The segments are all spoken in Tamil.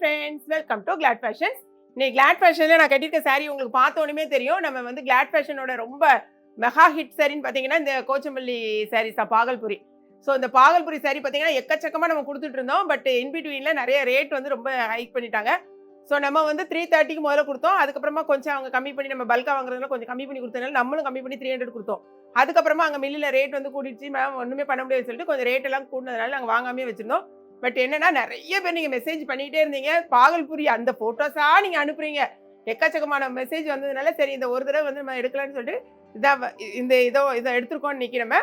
Friends, welcome to Glad Fashions. இன்னைக்கு கிளாட் ஃபேஷனில் நான் கட்டியிருக்க சாரீ உங்களுக்கு பார்த்தோன்னே தெரியும். நம்ம வந்து கிளாட் ஃபேஷனோட ரொம்ப மெகா ஹிட் சாரின்னு பார்த்தீங்கன்னா இந்த கோச்சம்பள்ளி சாரீஸ் தான், பாகல்புரி. ஸோ இந்த பாகல்புரி சாரீ பார்த்தீங்கன்னா எக்கச்சக்கமாக நம்ம கொடுத்துட்டு இருந்தோம். பட் இன்பிட்வீனில் நிறைய ரேட் வந்து ரொம்ப ஹைக் பண்ணிட்டாங்க. ஸோ நம்ம வந்து 330க்கு முதல்ல கொடுத்தோம். அதுக்கப்புறமா கொஞ்சம் அவங்க கம்மி பண்ணி, நம்ம பல்காக வாங்குறதுனால கொஞ்சம் கம்மி பண்ணி கொடுத்ததுனால நம்மளும் கம்மி பண்ணி 300 கொடுத்தோம். அதுக்கப்புறமா அங்கே மில்லில் ரேட் வந்து கூட்டிடுச்சு. மேம் ஒன்றுமே பண்ண முடியாதுன்னு சொல்லிட்டு கொஞ்சம் ரேட் எல்லாம் கூட்டினதுனால நாங்கள் வாங்காமே வச்சிருந்தோம். பட் என்னன்னா நிறைய பேர் நீங்கள் மெசேஜ் பண்ணிகிட்டே இருந்தீங்க. பாகல்புரி அந்த ஃபோட்டோஸாக நீங்கள் அனுப்புறீங்க. எக்கச்சக்கமான மெசேஜ் வந்ததுனால சரி இந்த ஒரு தடவை வந்து நம்ம எடுக்கலான்னு சொல்லிட்டு இதை எடுத்துருக்கோம். இன்னைக்கு நம்ம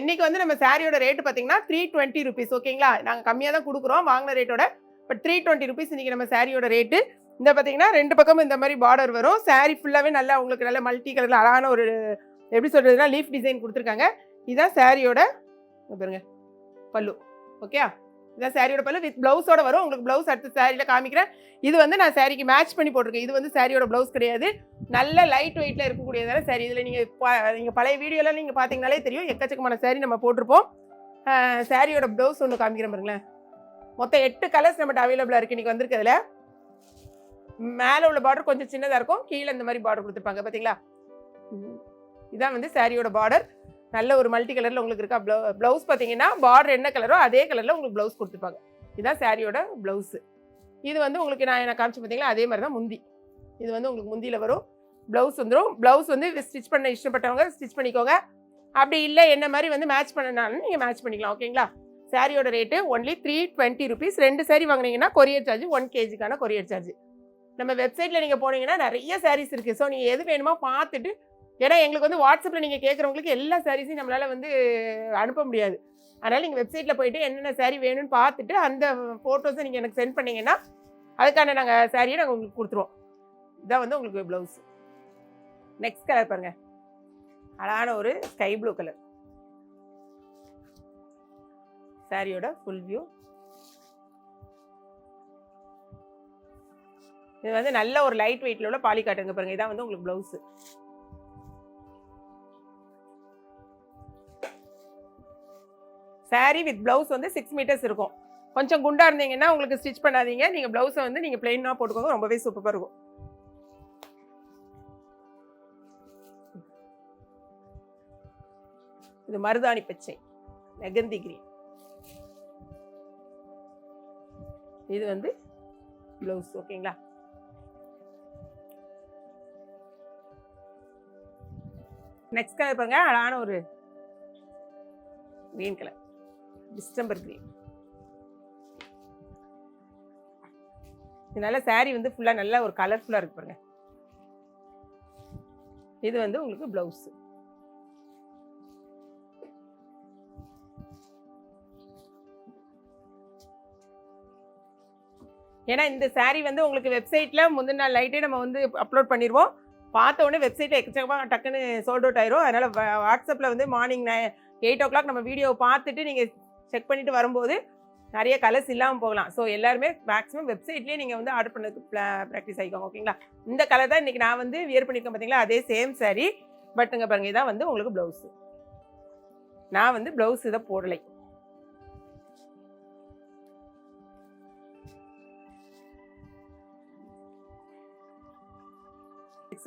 இன்னைக்கு வந்து நம்ம சாரியோட ரேட்டு பார்த்தீங்கன்னா 320 ருபீஸ். ஓகேங்களா, நாங்கள் கம்மியாக தான் கொடுக்குறோம் வாங்கின ரேட்டோட. பட் 320 ருபீஸ் இன்னைக்கு நம்ம சாரியோட ரேட்டு. இந்த பார்த்தீங்கன்னா ரெண்டு பக்கமும் இந்த மாதிரி பார்டர் வரும். சாரி ஃபுல்லாகவே நல்லா உங்களுக்கு நல்ல மல்டி கலரில் அழகான ஒரு எப்படி சொல்கிறதுனா லீஃப் டிசைன் கொடுத்துருக்காங்க. இதுதான் சாரியோட பாருங்க பல்லு. ஓகே, இதான் சாரியோட பல்லு வித் ப்ளவுஸோட வரும். உங்களுக்கு ப்ளவுஸ் அடுத்த சாரியில் காமிக்கிறேன். இது வந்து நான் சாரிக்கு மேட்ச் பண்ணி போட்டிருக்கேன். இது வந்து சாரியோட ப்ளவுஸ் கிடையாது, நல்ல லைட் வெயிட்டில் இருக்கக்கூடியதான சாரி. இதில் நீங்கள் பழைய வீடியோலாம் நீங்கள் பார்த்தீங்கனாலே தெரியும், எக்கச்சக்கமான சாரி நம்ம போட்டிருப்போம். சாரியோட ப்ளவுஸ் ஒன்று காமிக்கிறேன் பாருங்களேன். மொத்தம் 8 கலர்ஸ் நம்மகிட்ட அவைலபிளாக இருக்குது. இன்றைக்கி வந்திருக்கிறதுல மேலே உள்ள பார்டர் கொஞ்சம் சின்னதாக இருக்கும், கீழே இந்த மாதிரி பார்டர் கொடுத்துருப்பாங்க பார்த்தீங்களா. இதான் வந்து சாரியோட பார்டர். நல்ல ஒரு மல்டி கலரில் உங்களுக்கு இருக்கா. ப்ளவுஸ் பார்த்தீங்கன்னா பார்டர் என்ன கலரோ அதே கலரில் உங்களுக்கு ப்ளவுஸ் கொடுத்துருப்பாங்க. இதுதான் சாரியோட ப்ளவுஸு. இது வந்து உங்களுக்கு நான் காமிச்சு பார்த்தீங்களா அதே மாதிரி தான் முந்தி. இது வந்து உங்களுக்கு முந்தியில் வரும். ப்ளவுஸ் வந்துடும். ப்ளவுஸ் வந்து ஸ்டிச் பண்ண இஷ்டப்பட்டவங்க ஸ்டிச் பண்ணிக்கோங்க. அப்படி இல்லை என்ன மாதிரி வந்து மேட்ச் பண்ணனாலும் நீங்கள் மேட்ச் பண்ணிக்கலாம். ஓகேங்களா, சாரியோட ரேட்டு ஒன்லி 320 ருபீஸ். 2 சாரி வாங்கினீங்கன்னா கொரியர் சார்ஜ் 1 kgக்கான கொரியர் சார்ஜ். நம்ம வெப்சைட்டில் நீங்கள் போனீங்கன்னா நிறைய சாரீஸ் இருக்குது. ஸோ நீங்கள் எது வேணுமோ பார்த்துட்டு, ஏன்னா எங்களுக்கு வந்து வாட்ஸ்அப்பில் நீங்கள் கேட்குறவங்களுக்கு எல்லா சாரீஸையும் நம்மளால் வந்து அனுப்ப முடியாது. அதனால் நீங்கள் வெப்சைட்டில் போய்ட்டு என்னென்ன சாரீ வேணும்னு பார்த்துட்டு அந்த ஃபோட்டோஸை நீங்கள் எனக்கு சென்ட் பண்ணிங்கன்னா அதுக்கான நாங்கள் சாரியை நாங்கள் உங்களுக்கு கொடுத்துருவோம். இதான் வந்து உங்களுக்கு ப்ளவுஸ். நெக்ஸ்ட் கலர் பாருங்கள், அழகான ஒரு ஸ்கை ப்ளூ கலர். சாரியோட ஃபுல் வியூ. இது வந்து நல்ல ஒரு லைட் வெயிட்டில் உள்ள பாலி காட்டுங்க பாருங்கள். இதான் வந்து உங்களுக்கு ப்ளவுஸு. சாரி வித் ப்ளவுஸ் வந்து 6 மீட்டர்ஸ் இருக்கும். கொஞ்சம் குண்டா இருந்தீங்கன்னா உங்களுக்கு ஸ்டிச் பண்ணாதீங்க. நீங்கள் ப்ளவுஸை வந்து நீங்கள் பிளெயினாக போட்டுக்கோங்க, ரொம்பவே சூப்பராக இருக்கும். இது மருதாணி பச்சை, மெகந்தி கிரீன். இது வந்து ப்ளவுஸ். ஓகேங்களா, நெக்ஸ்ட் கலர் பாருங்க, அழகான ஒரு கிரீன் கலர், டிஸ்டம்பர் கிரீன். இதனால சாரி வந்து ஃபுல்லாக நல்லா ஒரு கலர்ஃபுல்லாக இருக்கு பாருங்க. இது வந்து உங்களுக்கு ப்ளவுஸ். ஏன்னா இந்த சாரீ வந்து உங்களுக்கு வெப்சைட்டில் முந்தின நாள் நைட்டே நம்ம வந்து அப்லோட் பண்ணிடுவோம். பார்த்த உடனே வெப்சைட்டில் எக்கச்சக்கமாக டக்குன்னு சோல்ட் அவுட் ஆயிரும். அதனால் வாட்ஸ்அப்பில் வந்து மார்னிங் 8 o'clock நம்ம வீடியோவை பார்த்துட்டு நீங்கள் செக் பண்ணிவிட்டு வரும்போது நிறைய கலர்ஸ் இல்லாமல் போகலாம். ஸோ எல்லாருமே மேக்ஸிமம் வெப்சைட்லேயே நீங்கள் வந்து ஆர்டர் பண்ணதுக்கு ப்ராக்டிஸ் ஆகிக்கோங்க. ஓகேங்களா, இந்த கலர் தான் இன்றைக்கி நான் வந்து வியர் பண்ணியிருக்கேன் பார்த்தீங்களா, அதே சேம் சாரீ. பட் இங்கே பாருங்கள், இதான் வந்து உங்களுக்கு ப்ளவுஸு. நான் வந்து ப்ளவுஸ் இதை போடலை.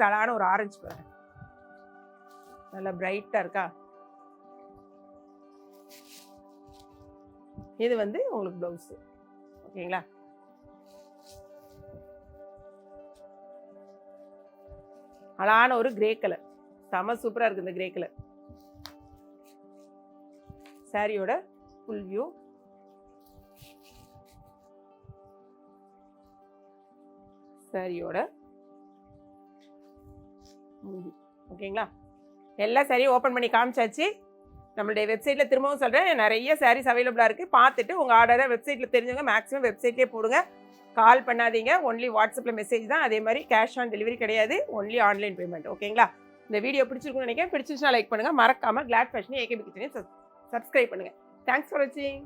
அழகான ஒரு ஆரஞ்சு பாருங்க, நல்லா பிரைட்டா இருக்கா. இது வந்து உங்களுக்கு ப்ளவுஸ். ஓகேங்களா, அழகான ஒரு கிரே கலர், செம சூப்பரா இருக்கு இந்த கிரே கலர். சாரியோட ஃபுல் வியூ. சாரியோட ஓகேங்களா, எல்லா சாரியும் ஓப்பன் பண்ணி காமிச்சாச்சு. நம்மளுடைய வெப்சைட்டில் திரும்பவும் சொல்கிறேன், நிறைய சாரீஸ் அவைலபிளாக இருக்குது. பார்த்துட்டு உங்கள் ஆர்டரை வெப்சைட்டில் தெரிஞ்சவங்க மேக்ஸிமம் வெப்சைட்லேயே போடுங்க. கால் பண்ணாதீங்க, ஒன்லி வாட்ஸ்அப்பில் மெசேஜ் தான். அதே மாதிரி கேஷ் ஆன் டெலிவரி கிடையாது, ஒன்லி ஆன்லைன் பேமெண்ட். ஓகேங்களா, இந்த வீடியோ பிடிச்சிருக்குன்னு நினைக்கிறேன். பிடிச்சிருச்சுன்னா லைக் பண்ணுங்கள். மறக்காமல் கிளாட் ஃபேஷன் ஏகேபி கிச்சனையும் சப்ஸ்கிரைப் பண்ணுங்கள். தேங்க்ஸ் ஃபார் வாட்சிங்.